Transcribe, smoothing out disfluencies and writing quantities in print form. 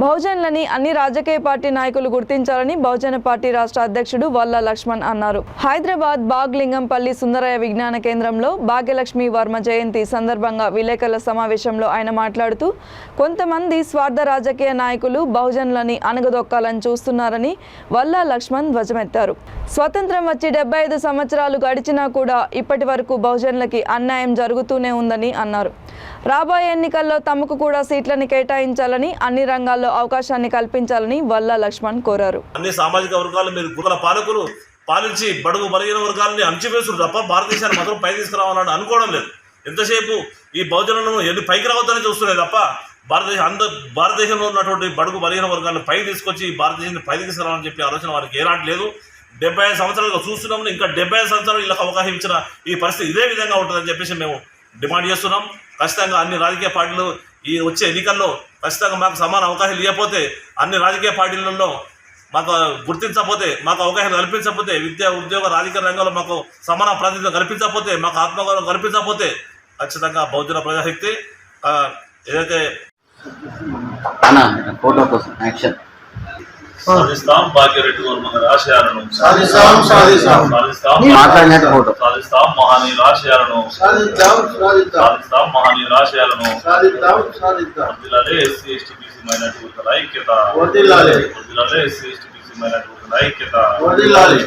బహుజనులని అన్ని రాజకీయ పార్టీ నాయకులు గుర్తించాలని బహుజన పార్టీ రాష్ట్ర అధ్యక్షుడు వల్ల లక్ష్మణ్ అన్నారు. హైదరాబాద్ బాగ్లింగంపల్లి సుందరయ్య విజ్ఞాన కేంద్రంలో భాగ్యలక్ష్మి వర్మ జయంతి సందర్భంగా విలేకరుల సమావేశంలో ఆయన మాట్లాడుతూ కొంతమంది స్వార్థ రాజకీయ నాయకులు బహుజనులని అణగదొక్కాలని చూస్తున్నారని వల్ల లక్ష్మణ్ ధ్వజమెత్తారు. స్వతంత్రం వచ్చి 75 సంవత్సరాలు గడిచినా కూడా ఇప్పటి వరకు బహుజనులకి అన్యాయం జరుగుతూనే ఉందని అన్నారు. రాబోయే ఎన్నికల్లో తమకు కూడా సీట్లను కేటాయించాలని, అన్ని రంగాల్లో అవకాశాన్ని కల్పించాలని వల్ల లక్ష్మణ్ కోరారు. అన్ని సామాజిక వర్గాలు మీరు కుల పాలకులు పాలించి బడుగు బలహీన వర్గాలని అంచివేసుడు తప్ప భారతదేశాన్ని మాత్రం పై తీసుకురావాలని అనుకోవడం లేదు. ఎంతసేపు ఈ బహుజనులను ఎన్ని పైకి రావద్దని చూస్తున్నాయి తప్ప భారతదేశంలో ఉన్నటువంటి బడుగు బలహీన వర్గాలను పై తీసుకొచ్చి భారతదేశాన్ని పై తీసుకురావాలని చెప్పి ఆలోచన వారికి ఏనాటి లేదు. 75 సంవత్సరాలుగా చూస్తున్నాము. ఇంకా 75 సంవత్సరాలు వీళ్ళకి అవకాశం ఇచ్చిన ఈ పరిస్థితి ఇదే విధంగా ఉంటుందని చెప్పేసి మేము డిమాండ్ చేస్తున్నాం. ఖచ్చితంగా అన్ని రాజకీయ పార్టీలు ఈ వచ్చే ఎన్నికల్లో ఖచ్చితంగా మాకు సమాన అవకాశాలు ఇవ్వకపోతే, అన్ని రాజకీయ పార్టీలలో మాకు గుర్తించకపోతే, మాకు అవకాశాలు కల్పించకపోతే, విద్యా ఉద్యోగ రాజకీయ రంగంలో మాకు సమాన ప్రాతినిధ్యం కల్పించకపోతే, మాకు ఆత్మగౌరవం కల్పించకపోతే ఖచ్చితంగా బహుజన ప్రజాశక్తి ఏదైతే సాధిస్తాం భాగ్యరెడ్డి వర్మ ఆశయాలను సాధిస్తాం మహనీయుల ఆశయాలను సాధిస్తాం మహనీయుల ఆశయాలను వర్ధిల్లాలే ఎస్సీ ఎస్టీ బీసీ మైనారిటీ వర్గాల ఐక్యత వర్ధిల్లాలే ఎస్సీ ఎస్టీ బీసీ మైనారిటీ వర్గాల ఐక్యత వర్ధిల్లాలే.